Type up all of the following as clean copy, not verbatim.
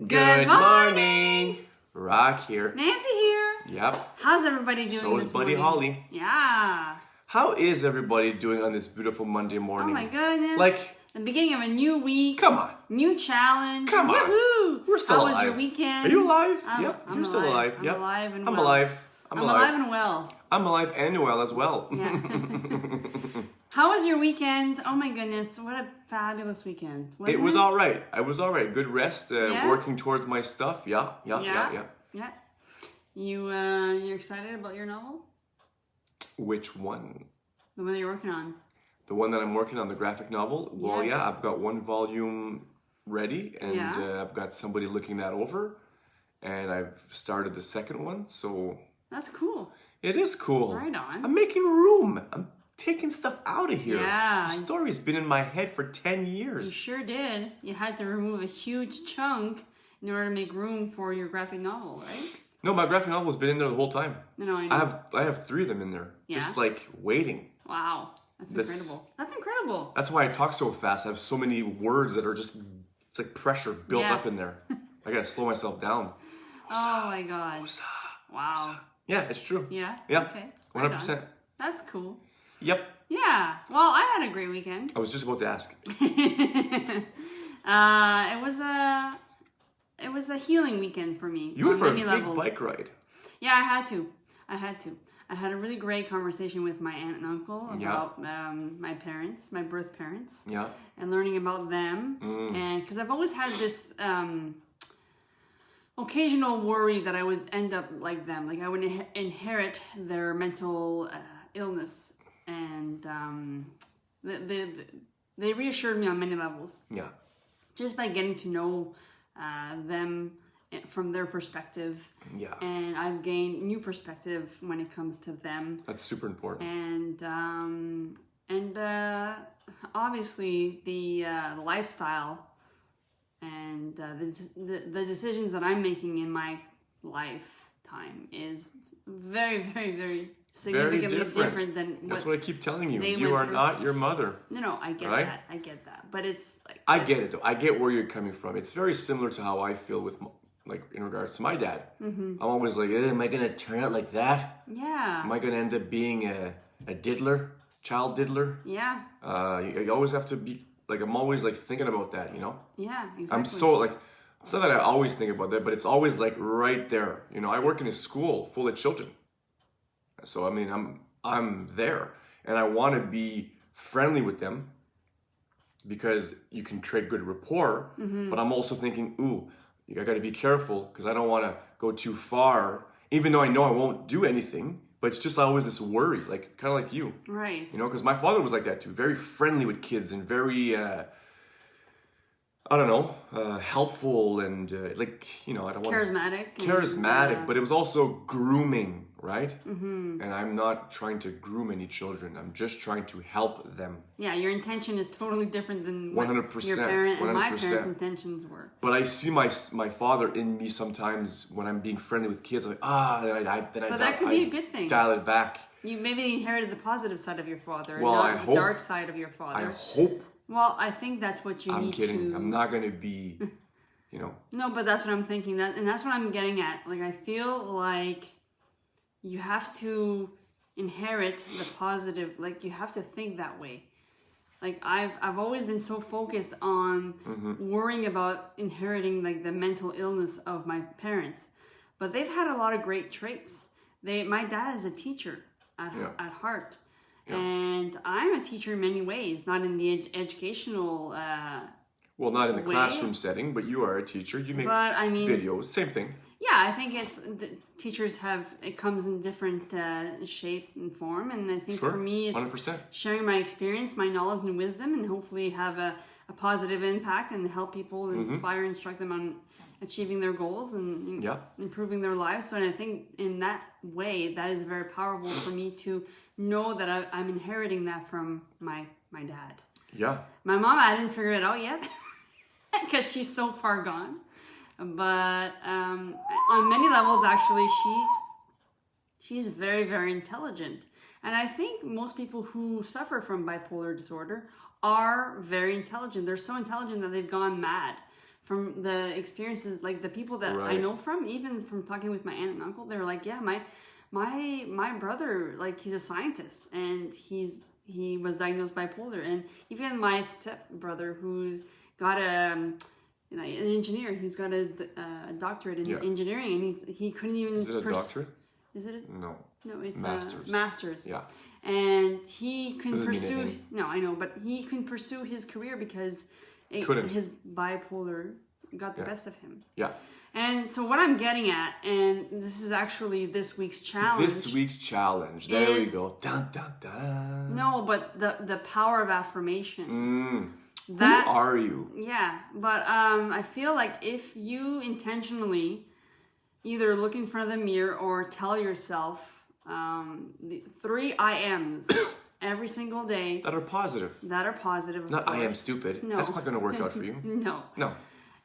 Good morning! Rock here. Nancy here. Yep. How's everybody doing So this is Buddy morning? Holly. Yeah. How is everybody doing on this beautiful Monday Oh morning? my goodness. Like, the beginning of a new week. come on. New challenge. Come on. Woohoo! We're still How alive. was your weekend? Are you alive? I'm, Yep. I'm You're still alive. I'm Yep. alive and I'm well. alive. I'm alive and well. I'm alive and well as well. Yeah. How was your weekend? Oh my goodness. What a fabulous weekend. It was all right. I was all right. Good rest. Yeah? Working towards my stuff. Yeah. Yeah. You're excited about your novel? Which one? The one that you're working on. The one that I'm working on, the graphic novel? Well, Yes. yeah, I've got one volume ready, and Yeah. I've got somebody looking that over, and I've started the second one, so That's cool. it is cool. Right on. I'm making room. I'm taking stuff out of here. Yeah. The story's been in my head for 10 You years. sure did. You had to remove a huge chunk in order to make room for your graphic novel, right? No, my graphic novel's been in there the whole time. No, I know. I have 3 of them in there, just Yeah? like waiting. Wow. That's That's- incredible. That's incredible. That's why I talk so fast. I have so many words that are just, it's like pressure built Yeah. up in there. I gotta slow myself down. Oh my god. Wow. Yeah, it's true. Yeah? Yeah. Okay. Right 100%. on. That's cool. Yep. Yeah. Well, I had a great weekend. I was just about to ask. It was a healing weekend for me. You went on for a many big levels. bike ride. Yeah, I had to. I had a really great conversation with my aunt and uncle Yeah. about my parents, my birth parents, Yeah. and learning about them. Mm. And because I've always had this occasional worry that I would end up like them, like I would inherit their mental illness, and they reassured me on many levels Yeah. just by getting to know them from their perspective. Yeah. And I've gained new perspective when it comes to them, That's super important. and obviously the lifestyle and the decisions that I'm making in my lifetime is very, very, very significantly different than That's what I keep telling you. they You went are through. not your mother. No, I get Right? that. I get that. But it's like I get it though. I get where you're coming from. It's very similar to how I feel with, like, in regards to my dad. Mm-hmm. I'm always like, am I gonna turn out like that? yeah, Am I gonna end up being a diddler, child diddler? yeah, You always have to be like, I'm always like thinking about that, you know. yeah. Exactly. I'm so like, it's not that I always think about that, but it's always like right there. You know, I work in a school full of children, so I mean, I'm there, and I want to be friendly with them because you can create good rapport. Mm-hmm. But I'm also thinking, ooh, I got to be careful because I don't want to go too far, even though I know I won't do anything. But it's just always this worry, like kind of like you, right. you know, because my father was like that too, very friendly with kids and very. I don't know, helpful and like, you know, I don't want charismatic, but it was also grooming, right? Mm-hmm. And I'm not trying to groom any children. I'm just trying to help them. yeah, your intention is totally different than what 100%, your parent and my 100%. parents' intentions were. But I see my father in me sometimes when I'm being friendly with kids. Like But that could be a good thing. Dial it back. You maybe inherited the positive side of your father, Well, and I not the hope- dark side of your I father. hope. Well, I think that's what you I'm need kidding. to. I'm not gonna be, you know. No, but that's what I'm thinking. And that's what I'm getting at. Like, I feel like you have to inherit the positive. Like, you have to think that way. Like, I've always been so focused on worrying about inheriting like the mental illness of my parents, but they've had a lot of great traits. My dad is a teacher at heart. Yeah. And I'm a teacher in many ways, not in the educational Well, not in the way. classroom setting, but you are a teacher. You make But, I mean- videos. Same thing. Yeah, I think teachers it comes in different shape and form, and I think Sure. for me it's 100%. sharing my experience, my knowledge and wisdom, and hopefully have a positive impact and help people and inspire and instruct them on achieving their goals and Yeah. improving their lives. So, and I think in that way, that is very powerful for me to know that I'm inheriting that from my dad. Yeah. My mom, I didn't figure it out yet because she's so far gone. But on many levels, actually, she's very, very intelligent. And I think most people who suffer from bipolar disorder are very intelligent. They're so intelligent that they've gone mad from the experiences, like the people that I know from, even from talking with my aunt and uncle, they're like, yeah, my brother, like he's a scientist and he was diagnosed bipolar, and even my stepbrother who's got an engineer, he's got a doctorate in engineering, and he couldn't even. Is it a doctorate? Is it? No, it's master's. Master's. Yeah. And he couldn't pursue. No, I know, but he couldn't pursue his career because his bipolar got the best of him. Yeah. And so what I'm getting at, and this is actually this week's challenge. This week's challenge. There we go. Dun, dun, dun. No, but the power of affirmation. Who are you? Yeah, but I feel like if you intentionally either look in front of the mirror or tell yourself the 3 I ams every single day that are positive. Not I am stupid. No. That's not going to work out for you. No.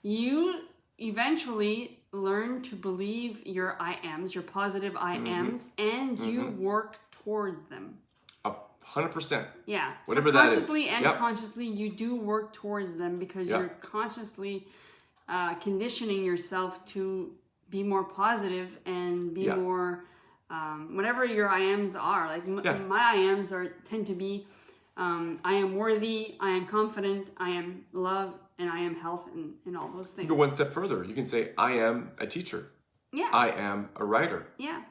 You eventually learn to believe your I ams, your positive I ams, and you work towards them. 100%. Yeah. Whatever that is. Subconsciously and consciously, you do work towards them because you're consciously conditioning yourself to be more positive and be more, whatever your I ams are. Like my I ams tend to be, I am worthy, I am confident, I am love, and I am health, and all those things. You go one step further. You can say, I am a teacher. Yeah. I am a writer. Yeah.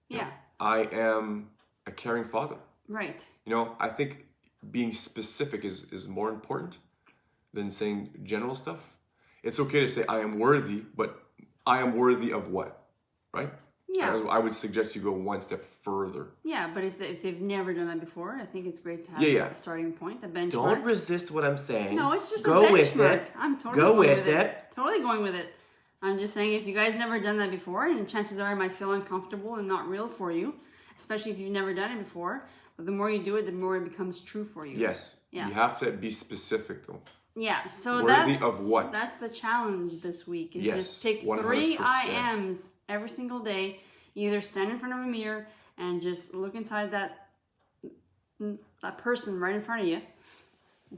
Yeah. You know, I am a caring father. Right. You know, I think being specific is more important than saying general stuff. It's okay to say I am worthy, but I am worthy of what? Right? Yeah. I would suggest you go one step further. Yeah, but if they've never done that before, I think it's great to have a starting point, a benchmark. Don't resist what I'm saying. No, it's just go a benchmark. With it. I'm totally go going with it. Totally going with it. I'm just saying, if you guys never done that before, and chances are it might feel uncomfortable and not real for you, especially if you've never done it before. But the more you do it, the more it becomes true for you. Yes. Yeah. You have to be specific, though. Yeah. So worthy of what? That's the challenge this week. Is just take 3 I ams every single day. Either stand in front of a mirror and just look inside that person right in front of you,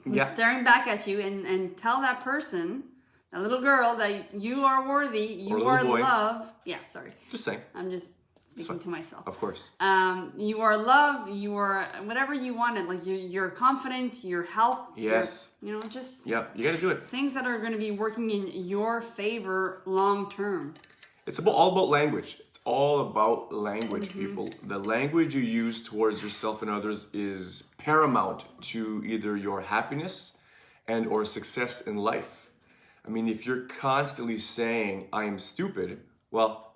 who's staring back at you, and tell that person, that little girl, that you are worthy, you are love. Yeah, sorry. Just saying. I'm just speaking to myself. Of course. You are love, you are whatever you wanted. Like you're confident, you're health. Yes. Just. Yeah, you got to do it. Things that are going to be working in your favor long term. It's all about language. It's all about language, people. The language you use towards yourself and others is paramount to either your happiness and or success in life. I mean, if you're constantly saying, I am stupid, well,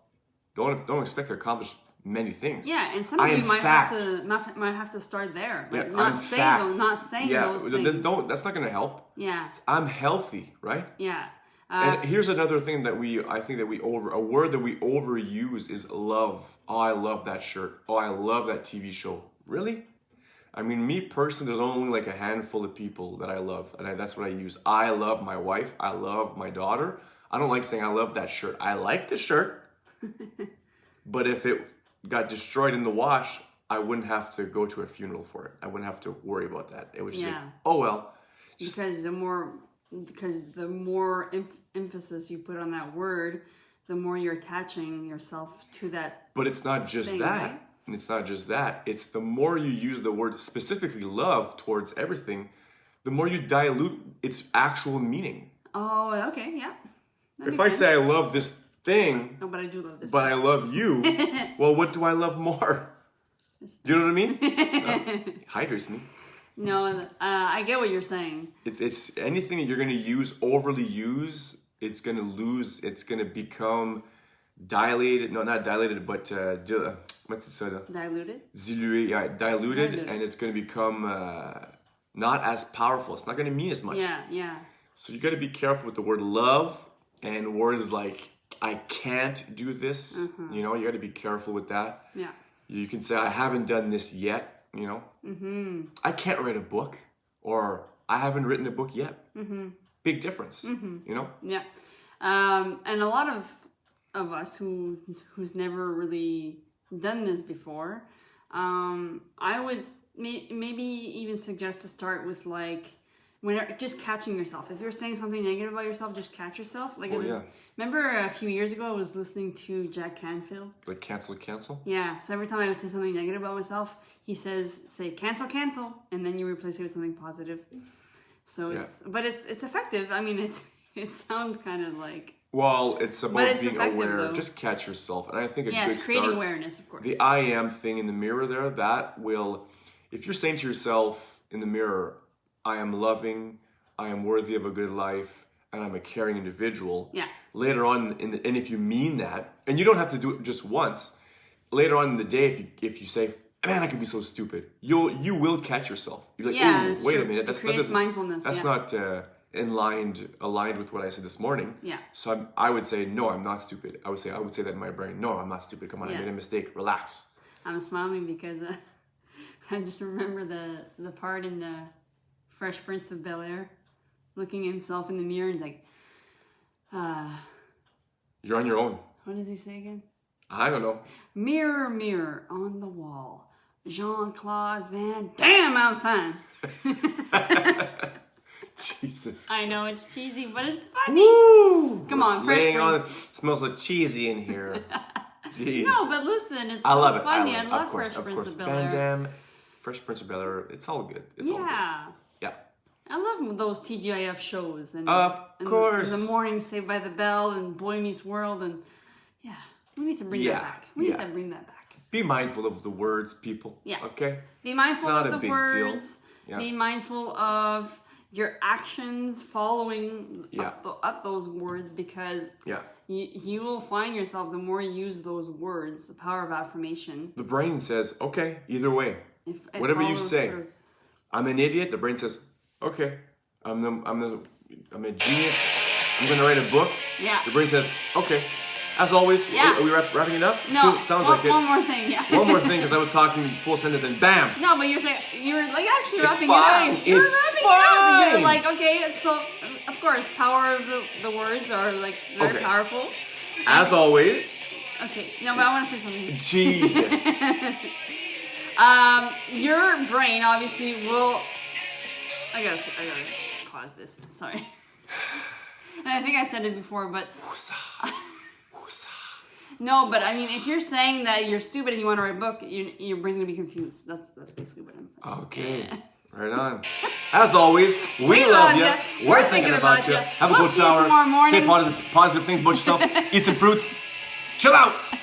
don't expect to accomplish many things. Yeah, and some of you might have to start there. Like not saying those things. That's not going to help. Yeah. I'm healthy, right? Yeah. And here's another thing that a word that we overuse is love. Oh, I love that shirt. Oh, I love that TV show. Really? I mean, me personally, there's only like a handful of people that I love, and that's what I use. I love my wife. I love my daughter. I don't like saying I love that shirt. I like the shirt, but if it got destroyed in the wash, I wouldn't have to go to a funeral for it. I wouldn't have to worry about that. It would just be, oh well. Because the more emphasis you put on that word, the more you're attaching yourself to that. But it's not just that. Right? And it's not just that. It's the more you use the word, specifically love, towards everything, the more you dilute its actual meaning. Oh, okay, yeah. If I say I love this thing, but I do love this but thing. I love you, well, what do I love more? Do you know what I mean? Hydrates me. No, I get what you're saying. It's anything that you're going to overly use, it's going to lose, it's going to become dilated, no, not dilated, but what's it? Diluted? Diluted, and it's going to become not as powerful. It's not going to mean as much. Yeah. So you got to be careful with the word love and words like, I can't do this. You know, you got to be careful with that. Yeah. You can say, I haven't done this yet. You know, I can't write a book, or I haven't written a book yet. Big difference, you know? Yeah. And a lot of us who's never really done this before, I would maybe even suggest to start with like just catching yourself. If you're saying something negative about yourself, just catch yourself. Like, yeah. Remember a few years ago, I was listening to Jack Canfield. Like cancel? Yeah. So every time I would say something negative about myself, he say cancel, and then you replace it with something positive. So it's effective. I mean, it sounds kind of like. Well, it's about being aware. Though. Just catch yourself, and I think it's creating awareness, of course. The I am thing in the mirror there, that will, if you're saying to yourself in the mirror, I am loving, I am worthy of a good life, and I'm a caring individual. Yeah. Later on, and if you mean that, and you don't have to do it just once. Later on in the day, if you say, man, I could be so stupid, you will catch yourself. You're like, oh, wait a minute, that creates mindfulness. That's not aligned with what I said this morning. Yeah. So I would say, no, I'm not stupid. I would say that in my brain. No, I'm not stupid. Come on, I made a mistake. Relax. I'm smiling because I just remember the part in the Fresh Prince of Bel-Air, looking at himself in the mirror and like, you're on your own. What does he say again? I don't know. Mirror, mirror on the wall, Jean-Claude Van Damme, I'm fine. Jesus. I know it's cheesy, but it's funny. Woo! Come on, Fresh Prince. Smells like cheesy in here. Jeez. No, but listen, it's I love so it. funny. I love Fresh Prince of Bel-Air. Van Damme, Fresh Prince of Bel-Air. It's all good. It's all good. Yeah. I love those TGIF shows. And course. And the morning Saved by the Bell and Boy Meets World. And yeah, we need to bring that back. We need to bring that back. Be mindful of the words, people. Yeah. Okay? Be mindful of the words. Deal. Yeah. Be mindful of your actions following up those words, because you will find yourself, the more you use those words, the power of affirmation. The brain says, okay, either way. Whatever you say. I'm an idiot. The brain says, okay, I'm a genius. I'm going to write a book. Yeah. The brain says, okay. As always, are we wrapping it up? No, sounds like it. One more thing, One more thing, because I was talking full sentence and bam! No, but you're like actually wrapping it up. It's fine! You're like, okay, so, of course, power of the words are like very powerful. As always. Okay, no, but I want to say something. Jesus. Your brain obviously will... I gotta pause this, sorry. And I think I said it before, but... No, but I mean, if you're saying that you're stupid and you want to write a book, your brain's going to be confused. That's basically what I'm saying. Okay. Yeah. Right on. As always, we love you. We're thinking about you. Have a good shower. Tomorrow morning. Say positive things about yourself. Eat some fruits. Chill out.